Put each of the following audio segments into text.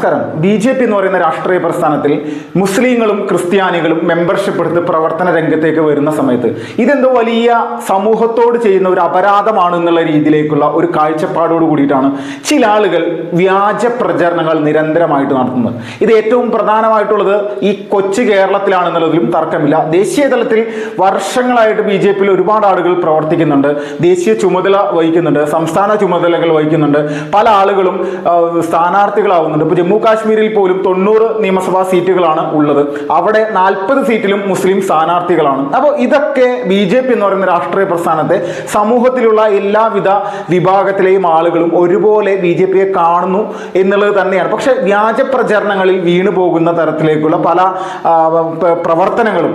നമസ്കാരം. BJP എന്ന് പറയുന്ന രാഷ്ട്രീയ പ്രസ്ഥാനത്തിൽ മുസ്ലിങ്ങളും ക്രിസ്ത്യാനികളും മെമ്പർഷിപ്പ് എടുത്ത് പ്രവർത്തന രംഗത്തേക്ക് വരുന്ന സമയത്ത് ഇതെന്തോ വലിയ സമൂഹത്തോട് ചെയ്യുന്ന ഒരു അപരാധമാണ് എന്നുള്ള രീതിയിലേക്കുള്ള ഒരു കാഴ്ചപ്പാടോട് കൂടിയിട്ടാണ് ചില ആളുകൾ വ്യാജ പ്രചരണങ്ങൾ നിരന്തരമായിട്ട് നടത്തുന്നത്. ഇത് ഏറ്റവും പ്രധാനമായിട്ടുള്ളത് ഈ കൊച്ചു കേരളത്തിലാണെന്നുള്ളതിലും തർക്കമില്ല. ദേശീയ തലത്തിൽ വർഷങ്ങളായിട്ട് BJPയിൽ ഒരുപാട് ആളുകൾ പ്രവർത്തിക്കുന്നുണ്ട്, ദേശീയ ചുമതല വഹിക്കുന്നുണ്ട്, സംസ്ഥാന ചുമതലകൾ വഹിക്കുന്നുണ്ട്, പല ആളുകളും സ്ഥാനാർത്ഥികളാവുന്നുണ്ട്. ഇപ്പോൾ ജമ്മു കാശ്മീരിൽ പോലും 90 നിയമസഭാ സീറ്റുകളാണ് ഉള്ളത്. അവിടെ 40 സീറ്റിലും മുസ്ലിം സ്ഥാനാർത്ഥികളാണ്. അപ്പോൾ ഇതൊക്കെ BJP എന്ന് പറയുന്ന രാഷ്ട്രീയ പ്രസ്ഥാനത്തെ സമൂഹത്തിലുള്ള എല്ലാവിധ വിഭാഗത്തിലെയും ആളുകളും ഒരുപോലെ BJPയെ കാണുന്നു എന്നുള്ളത് തന്നെയാണ്. പക്ഷെ വ്യാജ പ്രചരണങ്ങളിൽ വീണു പോകുന്ന തരത്തിലേക്കുള്ള പല പ്രവർത്തനങ്ങളും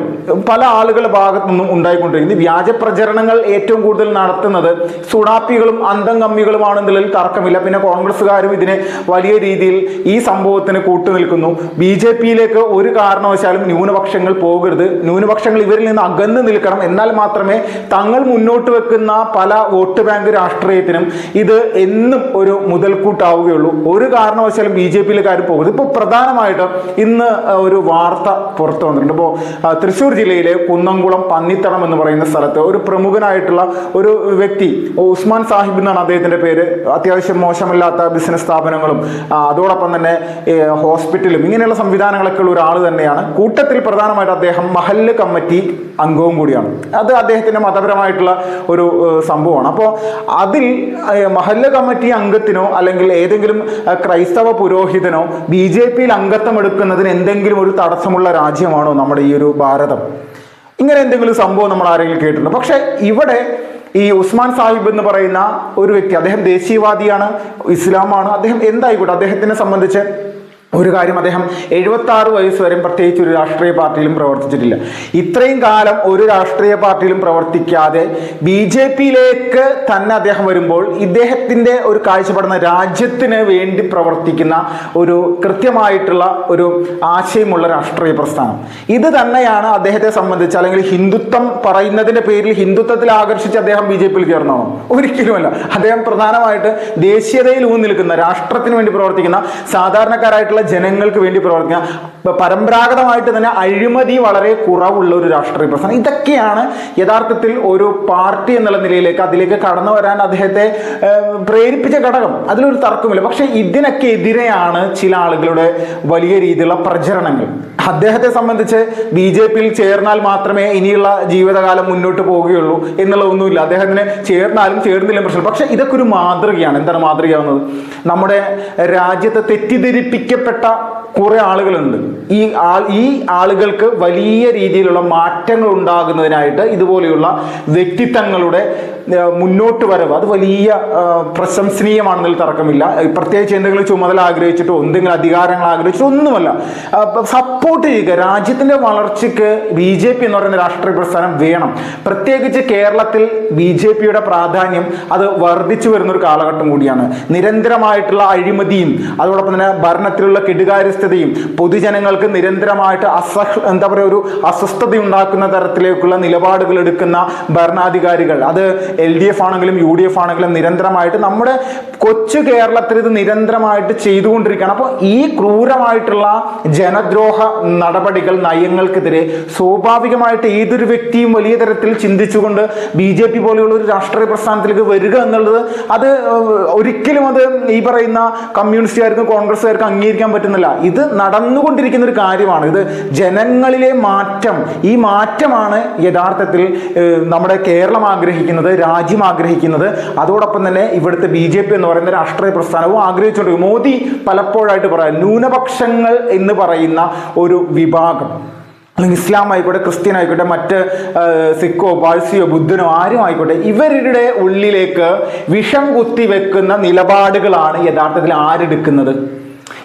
പല ആളുകളുടെ ഭാഗത്തു നിന്നും ഉണ്ടായിക്കൊണ്ടിരിക്കുന്നു. വ്യാജ പ്രചരണങ്ങൾ ഏറ്റവും കൂടുതൽ നടത്തുന്നത് സുഡാപ്പികളും അന്തംകമ്മികളുമാണെന്നുള്ളതിൽ തർക്കമില്ല. പിന്നെ കോൺഗ്രസ്സുകാരും ഇതിനെ വലിയ രീതിയിൽ ഈ സംഭവത്തിന് കൂട്ടുനിൽക്കുന്നു. BJPയിലേക്ക് ഒരു കാരണവശാലും ന്യൂനപക്ഷങ്ങൾ പോകരുത്, ന്യൂനപക്ഷങ്ങൾ ഇവരിൽ നിന്ന് അകന്നു നിൽക്കണം, എന്നാൽ മാത്രമേ തങ്ങൾ മുന്നോട്ട് വെക്കുന്ന പല വോട്ട് ബാങ്ക് രാഷ്ട്രീയത്തിനും ഇത് എന്നും ഒരു മുതൽക്കൂട്ടാവുകയുള്ളൂ. ഒരു കാരണവശാലും BJPയിലേക്കാരും പോകരുത്. ഇപ്പോൾ പ്രധാനമായിട്ട് ഇന്ന് ഒരു വാർത്ത പുറത്തു വന്നിട്ടുണ്ട്. ഇപ്പോൾ തൃശ്ശൂർ ജില്ലയിലെ കുന്നംകുളം പന്നിത്തടം എന്ന് പറയുന്ന സ്ഥലത്ത് ഒരു പ്രമുഖനായിട്ടുള്ള ഒരു വ്യക്തി, ഉസ്മാൻ സാഹിബ് എന്നാണ് അദ്ദേഹത്തിന്റെ പേര്, അത്യാവശ്യം മോശമില്ലാത്ത ബിസിനസ് സ്ഥാപനങ്ങളും അതോടൊപ്പം തന്നെ ഹോസ്പിറ്റലും ഇങ്ങനെയുള്ള സംവിധാനങ്ങളൊക്കെ ഉള്ള ഒരാൾ തന്നെയാണ്. കൂട്ടത്തിൽ പ്രധാനമായിട്ട് അദ്ദേഹം മഹല്ല് കമ്മിറ്റി അംഗവും കൂടിയാണ്. അത് അദ്ദേഹത്തിന്റെ മതപരമായിട്ടുള്ള ഒരു സംഭവമാണ്. അപ്പോൾ അതിൽ മഹല്ല് കമ്മിറ്റി അംഗത്തിനോ അല്ലെങ്കിൽ ഏതെങ്കിലും ക്രൈസ്തവ പുരോഹിതനോ BJPയിൽ അംഗത്വം എടുക്കുന്നതിന് എന്തെങ്കിലും ഒരു തടസ്സമുള്ള രാജ്യമാണോ നമ്മുടെ ഈ ഒരു ഭാരതം? ഇങ്ങനെ എന്തെങ്കിലും സംഭവം നമ്മൾ ആരെങ്കിലും കേട്ടിട്ടുണ്ടോ? പക്ഷെ ഇവിടെ ഈ ഉസ്മാൻ സാഹിബ് എന്ന് പറയുന്ന ഒരു വ്യക്തി, അദ്ദേഹം ദേശീയവാദിയാണ്, ഇസ്ലാമാണ്, അദ്ദേഹം എന്തായിക്കോട്ടെ, അദ്ദേഹത്തിനെ സംബന്ധിച്ച് ഒരു കാര്യം, അദ്ദേഹം 76 വയസ്സ് വരെ പ്രത്യേകിച്ച് ഒരു രാഷ്ട്രീയ പാർട്ടിയിലും പ്രവർത്തിച്ചിട്ടില്ല. ഇത്രയും കാലം ഒരു രാഷ്ട്രീയ പാർട്ടിയിലും പ്രവർത്തിക്കാതെ BJPയിലേക്ക് തന്നെ അദ്ദേഹം വരുമ്പോൾ ഇദ്ദേഹത്തിൻ്റെ ഒരു കാഴ്ചപ്പെടുന്ന രാജ്യത്തിന് വേണ്ടി പ്രവർത്തിക്കുന്ന ഒരു കൃത്യമായിട്ടുള്ള ഒരു ആശയമുള്ള രാഷ്ട്രീയ പ്രസ്ഥാനം ഇത് തന്നെയാണ് അദ്ദേഹത്തെ സംബന്ധിച്ച്. അല്ലെങ്കിൽ ഹിന്ദുത്വം പറയുന്നതിൻ്റെ പേരിൽ ഹിന്ദുത്വത്തിൽ ആകർഷിച്ച് അദ്ദേഹം BJPയിൽ ചേർന്നോ? ഒരിക്കലുമല്ല. അദ്ദേഹം പ്രധാനമായിട്ട് ദേശീയതയിൽ ഊന്നി നിൽക്കുന്ന, രാഷ്ട്രത്തിന് വേണ്ടി പ്രവർത്തിക്കുന്ന, സാധാരണക്കാരായിട്ടുള്ള ജനങ്ങൾക്ക് വേണ്ടി പ്രവർത്തിക്കുക, പരമ്പരാഗതമായിട്ട് തന്നെ അഴിമതി വളരെ കുറവുള്ള ഒരു രാഷ്ട്രീയ പ്രസ്ഥാനം. ഇതൊക്കെയാണ് യഥാർത്ഥത്തിൽ ഒരു പാർട്ടി എന്നുള്ള നിലയിലേക്ക് അതിലേക്ക് കടന്നു വരാൻ അദ്ദേഹത്തെ പ്രേരിപ്പിച്ച ഘടകം. അതിലൊരു തർക്കമില്ല. പക്ഷെ ഇതിനൊക്കെ എതിരെയാണ് ചില ആളുകളുടെ വലിയ രീതിയിലുള്ള പ്രചരണങ്ങൾ. അദ്ദേഹത്തെ സംബന്ധിച്ച് BJPയിൽ ചേർന്നാൽ മാത്രമേ ഇനിയുള്ള ജീവിതകാലം മുന്നോട്ട് പോവുകയുള്ളൂ എന്നുള്ള ഒന്നുമില്ല. അദ്ദേഹത്തിന് ചേർന്നാലും ചേർന്നില്ല പ്രശ്നം. പക്ഷെ ഇതൊക്കെ ഒരു മാതൃകയാണ്. എന്താണ് മാതൃകയാവുന്നത്? നമ്മുടെ രാജ്യത്തെ തെറ്റിദ്ധരിപ്പിക്കപ്പെട്ട കുറെ ആളുകളുണ്ട്. ഈ ആളുകൾക്ക് വലിയ രീതിയിലുള്ള മാറ്റങ്ങൾ ഉണ്ടാകുന്നതിനായിട്ട് ഇതുപോലെയുള്ള വ്യക്തിത്വങ്ങളുടെ മുന്നോട്ട് വരവ് അത് വലിയ പ്രശംസനീയമാണെന്നതിൽ തർക്കമില്ല. പ്രത്യേകിച്ച് എന്തെങ്കിലും ചുമതല ആഗ്രഹിച്ചിട്ടോ എന്തെങ്കിലും അധികാരങ്ങൾ ആഗ്രഹിച്ചിട്ടോ ഒന്നുമല്ല. സപ്പോർട്ട് ചെയ്യുക. രാജ്യത്തിന്റെ വളർച്ചയ്ക്ക് BJP എന്ന് പറയുന്ന രാഷ്ട്രീയ പ്രസ്ഥാനം വേണം. പ്രത്യേകിച്ച് കേരളത്തിൽ BJPയുടെ പ്രാധാന്യം അത് വർദ്ധിച്ചു വരുന്ന ഒരു കാലഘട്ടം കൂടിയാണ്. നിരന്തരമായിട്ടുള്ള അഴിമതിയും അതോടൊപ്പം തന്നെ ഭരണത്തിലുള്ള കെടുകാര്യസ്ഥതയും പൊതുജനങ്ങൾക്ക് നിരന്തരമായിട്ട് ഒരു അസ്വസ്ഥത ഉണ്ടാക്കുന്ന തരത്തിലേക്കുള്ള നിലപാടുകൾ എടുക്കുന്ന ഭരണാധികാരികൾ, അത് LDF ആണെങ്കിലും UDF ആണെങ്കിലും നിരന്തരമായിട്ട് നമ്മുടെ കൊച്ചു കേരളത്തിൽ ഇത് നിരന്തരമായിട്ട് ചെയ്തുകൊണ്ടിരിക്കുകയാണ്. അപ്പോൾ ഈ ക്രൂരമായിട്ടുള്ള ജനദ്രോഹ നടപടികൾ, നയങ്ങൾക്കെതിരെ സ്വാഭാവികമായിട്ട് ഏതൊരു വ്യക്തിയും വലിയ തരത്തിൽ ചിന്തിച്ചുകൊണ്ട് BJP പോലെയുള്ള ഒരു രാഷ്ട്രീയ പ്രസ്ഥാനത്തിലേക്ക് വരിക എന്നുള്ളത് അത് ഒരിക്കലും അത് ഈ പറയുന്ന കമ്മ്യൂണിസ്റ്റുകാർക്കും കോൺഗ്രസ്സുകാർക്കും അംഗീകരിക്കാൻ പറ്റുന്നില്ല. ഇത് നടന്നുകൊണ്ടിരിക്കുന്ന ഒരു കാര്യമാണ്. ഇത് ജനങ്ങളിലെ മാറ്റം, ഈ മാറ്റമാണ് യഥാർത്ഥത്തിൽ നമ്മുടെ കേരളം ആഗ്രഹിക്കുന്നത്, രാജ്യം ആഗ്രഹിക്കുന്നത്. അതോടൊപ്പം തന്നെ ഇവിടുത്തെ BJP എന്ന് പറയുന്ന രാഷ്ട്രീയ പ്രസ്ഥാനവും ആഗ്രഹിച്ചുകൊണ്ട് മോദി പലപ്പോഴായിട്ട് പറയാം, ന്യൂനപക്ഷങ്ങൾ എന്ന് പറയുന്ന ഒരു വിഭാഗം, അല്ലെങ്കിൽ ഇസ്ലാം ആയിക്കോട്ടെ, ക്രിസ്ത്യൻ ആയിക്കോട്ടെ, മറ്റ് സിഖോ, പാഴ്സിയോ, ബുദ്ധനോ ആരും ആയിക്കോട്ടെ, ഇവരുടെ ഉള്ളിലേക്ക് വിഷം കുത്തിവെക്കുന്ന നിലപാടുകളാണ് യഥാർത്ഥത്തിൽ ആരെടുക്കുന്നത്?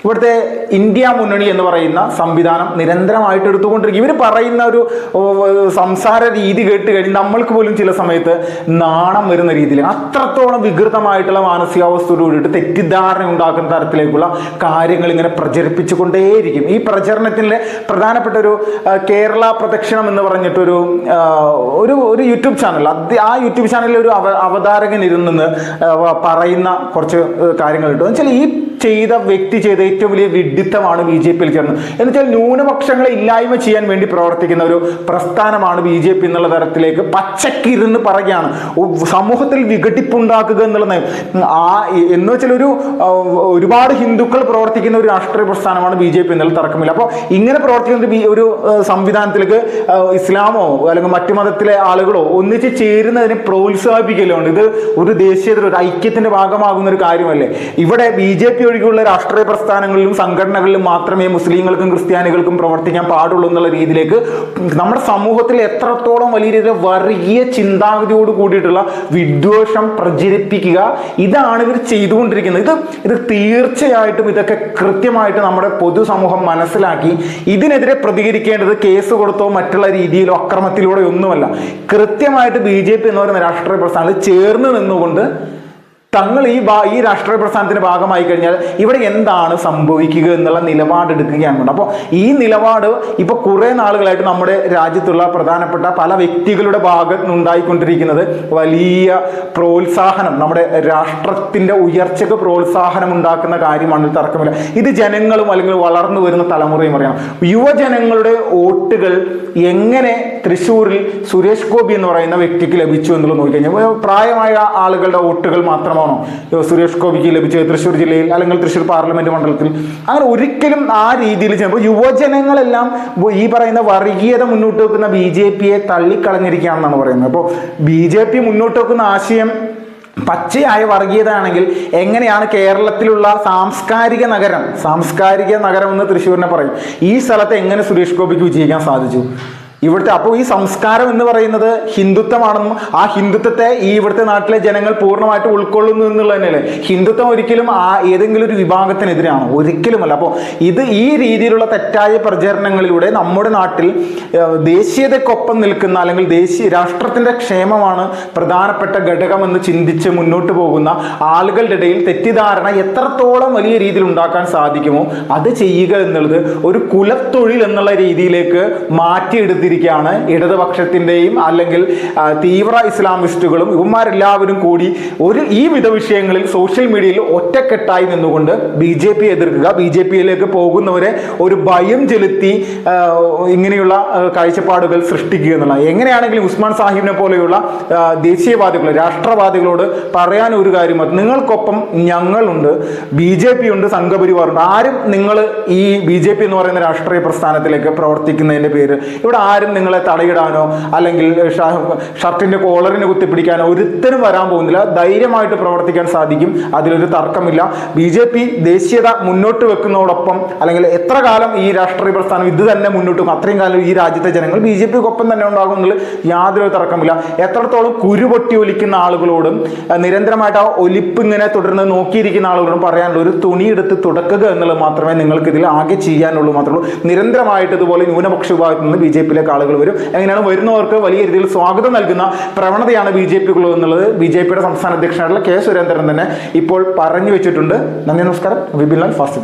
ഇവിടുത്തെ ഇന്ത്യ മുന്നണി എന്ന് പറയുന്ന സംവിധാനം നിരന്തരമായിട്ട് എടുത്തുകൊണ്ടിരിക്കും. ഇവർ പറയുന്ന ഒരു സംസാര രീതി കേട്ട് കഴിഞ്ഞ് നമ്മൾക്ക് പോലും ചില സമയത്ത് നാണം വരുന്ന രീതിയിൽ അത്രത്തോളം വികൃതമായിട്ടുള്ള മാനസികാവസ്ഥയോട് കൂടിയിട്ട് തെറ്റിദ്ധാരണ ഉണ്ടാക്കുന്ന തരത്തിലേക്കുള്ള കാര്യങ്ങൾ ഇങ്ങനെ പ്രചരിപ്പിച്ചു കൊണ്ടേയിരിക്കും. ഈ പ്രചരണത്തിൻ്റെ പ്രധാനപ്പെട്ട ഒരു കേരള പ്രദക്ഷിണം എന്ന് പറഞ്ഞിട്ടൊരു ഒരു യൂട്യൂബ് ചാനൽ, ആ യൂട്യൂബ് ചാനലിൽ ഒരു അവതാരകൻ ഇരുന്ന് പറയുന്ന കുറച്ച് കാര്യങ്ങൾ കിട്ടും. എന്നുവെച്ചാൽ ഈ ചെയ്ത വ്യക്തി ചെയ്ത ഏറ്റവും വലിയ വിഡ്ഢിത്തമാണ് ബി ജെ പിയിൽ ചേർന്നത്. എന്നുവെച്ചാൽ ന്യൂനപക്ഷങ്ങളെ ഇല്ലായ്മ ചെയ്യാൻ വേണ്ടി പ്രവർത്തിക്കുന്ന ഒരു പ്രസ്ഥാനമാണ് ബി ജെ പി എന്നുള്ള തരത്തിലേക്ക് പച്ചക്കിരുന്ന് പറയുകയാണ്. സമൂഹത്തിൽ വിഘടിപ്പുണ്ടാക്കുക എന്നുള്ളത് എന്ന് വെച്ചാൽ ഒരുപാട് ഹിന്ദുക്കൾ പ്രവർത്തിക്കുന്ന ഒരു രാഷ്ട്രീയ പ്രസ്ഥാനമാണ് ബി ജെ പി എന്നുള്ള തർക്കമില്ല. അപ്പോൾ ഇങ്ങനെ പ്രവർത്തിക്കുന്ന ഒരു സംവിധാനത്തിലേക്ക് ഇസ്ലാമോ അല്ലെങ്കിൽ മറ്റു മതത്തിലെ ആളുകളോ ഒന്നിച്ച് ചേരുന്നതിനെ പ്രോത്സാഹിപ്പിക്കലുണ്ട്. ഇത് ഒരു ദേശീയതയുടെ ഒരു ഐക്യത്തിന്റെ ഭാഗമാകുന്ന ഒരു കാര്യമല്ലേ? ഇവിടെ ബി ജെ പി ഒഴികെയുള്ള രാഷ്ട്രീയ പ്രസ്ഥാനങ്ങളിലും സംഘടനകളിലും മാത്രമേ മുസ്ലിങ്ങൾക്കും ക്രിസ്ത്യാനികൾക്കും പ്രവർത്തിക്കാൻ പാടുള്ളൂ എന്നുള്ള രീതിയിലേക്ക് നമ്മുടെ സമൂഹത്തിൽ എത്രത്തോളം വലിയ രീതിയിൽ വർഗീയ ചിന്താഗതിയോട് കൂടിയിട്ടുള്ള വിദ്വേഷം പ്രചരിപ്പിക്കുക, ഇതാണ് ഇവർ ചെയ്തുകൊണ്ടിരിക്കുന്നത്. ഇത് തീർച്ചയായിട്ടും ഇതൊക്കെ കൃത്യമായിട്ട് നമ്മുടെ പൊതുസമൂഹം മനസ്സിലാക്കി ഇതിനെതിരെ പ്രതികരിക്കേണ്ടത് കേസ് കൊടുത്തോ മറ്റുള്ള രീതിയിലോ അക്രമത്തിലൂടെ ഒന്നുമല്ല. കൃത്യമായിട്ട് ബി ജെ പി എന്ന് പറയുന്ന രാഷ്ട്രീയ പ്രസ്ഥാനത്തിൽ ചേർന്ന് നിന്നുകൊണ്ട് തങ്ങൾ ഈ രാഷ്ട്രീയ പ്രസ്ഥാനത്തിന്റെ ഭാഗമായി കഴിഞ്ഞാൽ ഇവിടെ എന്താണ് സംഭവിക്കുക എന്നുള്ള നിലപാടെടുക്കുകയാണ്. അപ്പോൾ ഈ നിലപാട് ഇപ്പൊ കുറെ നാളുകളായിട്ട് നമ്മുടെ രാജ്യത്തുള്ള പ്രധാനപ്പെട്ട പല വ്യക്തികളുടെ ഭാഗത്ത് നിന്നുണ്ടായിക്കൊണ്ടിരിക്കുന്നത് വലിയ പ്രോത്സാഹനം, നമ്മുടെ രാഷ്ട്രത്തിന്റെ ഉയർച്ചയ്ക്ക് പ്രോത്സാഹനം ഉണ്ടാക്കുന്ന കാര്യമാണ്, തർക്കമില്ല. ഇത് ജനങ്ങളും അല്ലെങ്കിൽ വളർന്നു വരുന്ന തലമുറയും അറിയണം. യുവജനങ്ങളുടെ വോട്ടുകൾ എങ്ങനെ തൃശ്ശൂരിൽ സുരേഷ് ഗോപി എന്ന് പറയുന്ന വ്യക്തിക്ക് ലഭിച്ചു എന്നുള്ളത് നോക്കിക്കഴിഞ്ഞാൽ പ്രായമായ ആളുകളുടെ വോട്ടുകൾ മാത്രമാണോ സുരേഷ് ഗോപിക്ക് ലഭിച്ചത് തൃശ്ശൂർ ജില്ലയിൽ അല്ലെങ്കിൽ തൃശ്ശൂർ പാർലമെന്റ് മണ്ഡലത്തിൽ? അങ്ങനെ ഒരിക്കലും ആ രീതിയിൽ ചെയ്യുമ്പോൾ യുവജനങ്ങളെല്ലാം ഈ പറയുന്ന വർഗീയത മുന്നോട്ട് വെക്കുന്ന ബി ജെ പിയെ തള്ളിക്കളഞ്ഞിരിക്കുകയാണെന്നാണ് പറയുന്നത്. അപ്പോൾ ബി ജെ പി മുന്നോട്ട് വെക്കുന്ന ആശയം പച്ചയായ വർഗീയത ആണെങ്കിൽ എങ്ങനെയാണ് കേരളത്തിലുള്ള സാംസ്കാരിക നഗരം എന്ന് തൃശ്ശൂരിനെ പറയും, ഈ സ്ഥലത്ത് എങ്ങനെ സുരേഷ് ഗോപിക്ക് വിജയിക്കാൻ സാധിച്ചു? ഇവിടുത്തെ അപ്പോൾ ഈ സംസ്കാരം എന്ന് പറയുന്നത് ഹിന്ദുത്വമാണെന്നും ആ ഹിന്ദുത്വത്തെ ഈ ഇവിടുത്തെ നാട്ടിലെ ജനങ്ങൾ പൂർണ്ണമായിട്ട് ഉൾക്കൊള്ളുന്നു എന്നുള്ളത് തന്നെയല്ലേ? ഹിന്ദുത്വം ഒരിക്കലും ഏതെങ്കിലും ഒരു വിഭാഗത്തിനെതിരാണോ? ഒരിക്കലുമല്ല. അപ്പോൾ ഈ രീതിയിലുള്ള തെറ്റായ പ്രചരണങ്ങളിലൂടെ നമ്മുടെ നാട്ടിൽ ദേശീയതയ്ക്കൊപ്പം നിൽക്കുന്ന അല്ലെങ്കിൽ രാഷ്ട്രത്തിന്റെ ക്ഷേമമാണ് പ്രധാനപ്പെട്ട ഘടകമെന്ന് ചിന്തിച്ച് മുന്നോട്ട് പോകുന്ന ആളുകളുടെ ഇടയിൽ തെറ്റിദ്ധാരണ എത്രത്തോളം വലിയ രീതിയിൽ ഉണ്ടാക്കാൻ സാധിക്കുമോ അത് ചെയ്യുക എന്നുള്ളത് ഒരു കുലത്തൊഴിൽ എന്നുള്ള രീതിയിലേക്ക് മാറ്റിയെടുത്തിരിക്കും ഇടതുപക്ഷത്തിന്റെയും അല്ലെങ്കിൽ തീവ്ര ഇസ്ലാമിസ്റ്റുകളും ഇവന്മാരെല്ലാവരും കൂടി ഈ വിധ വിഷയങ്ങളിൽ സോഷ്യൽ മീഡിയയിൽ ഒറ്റക്കെട്ടായി നിന്നുകൊണ്ട് ബി ജെ പി എതിർക്കുക, ബി ജെ പിയിലേക്ക് പോകുന്നവരെ ഒരു ഭയം ചെലുത്തി ഇങ്ങനെയുള്ള കാഴ്ചപ്പാടുകൾ സൃഷ്ടിക്കുക എന്നുള്ള. എങ്ങനെയാണെങ്കിലും ഉസ്മാൻ സാഹിബിനെ പോലെയുള്ള ദേശീയവാദികൾ രാഷ്ട്രവാദികളോട് പറയാൻ ഒരു കാര്യം, നിങ്ങൾക്കൊപ്പം ഞങ്ങളുണ്ട്, ബി ജെ പി ഉണ്ട്, സംഘപരിവാറുണ്ട്. ആരും നിങ്ങൾ ഈ ബി ജെ പി എന്ന് പറയുന്ന രാഷ്ട്രീയ പ്രസ്ഥാനത്തിലേക്ക് പ്രവർത്തിക്കുന്നതിന്റെ പേര് ഇവിടെ ആരും നിങ്ങളെ തടയിടാനോ അല്ലെങ്കിൽ ഷർട്ടിന്റെ കോളറിന് കുത്തിപ്പിടിക്കാനോ ഒരുത്തരും വരാൻ പോകുന്നില്ല. ധൈര്യമായിട്ട് പ്രവർത്തിക്കാൻ സാധിക്കും, അതിലൊരു തർക്കമില്ല. ബി ജെ പി ദേശീയത മുന്നോട്ട് വെക്കുന്നതോടൊപ്പം അല്ലെങ്കിൽ എത്ര കാലം ഈ രാഷ്ട്രീയ പ്രസ്ഥാനം ഇത് തന്നെ മുന്നോട്ട് വെക്കും അത്രയും കാലം ഈ രാജ്യത്തെ ജനങ്ങൾ ബി ജെ പിക്കൊപ്പം തന്നെ ഉണ്ടാകും എന്നുള്ളത് യാതൊരു തർക്കമില്ല. എത്രത്തോളം കുരുപൊട്ടി ഒലിക്കുന്ന ആളുകളോടും നിരന്തരമായിട്ട് ആ ഒലിപ്പ് ഇങ്ങനെ തുടർന്ന് നോക്കിയിരിക്കുന്ന ആളുകളോടും പറയാനുള്ള ഒരു തുണിയെടുത്ത് തുടക്കുക എന്നുള്ളത് മാത്രമേ നിങ്ങൾക്ക് ഇതിൽ ആകെ ചെയ്യാനുള്ളൂ മാത്രമേ ഉള്ളൂ. നിരന്തരമായിട്ട് ഇതുപോലെ ന്യൂനപക്ഷ വിഭാഗത്തിൽ നിന്ന് ബി ജെ പിയിലേക്ക് ആളുകൾ വരും. എങ്ങനെയാണ് വരുന്നവർക്ക് വലിയ രീതിയിൽ സ്വാഗതം നൽകുന്ന പ്രവണതയാണ് ബി ജെ പിക്കുള്ളത് എന്നുള്ളത് ബി ജെ പിയുടെ സംസ്ഥാന അധ്യക്ഷനായിട്ടുള്ള കെ സുരേന്ദ്രൻ തന്നെ ഇപ്പോൾ പറഞ്ഞു വെച്ചിട്ടുണ്ട്. നന്ദി, നമസ്കാരം. വിപിൻ ലാൽ ഫാസ്റ്റ്.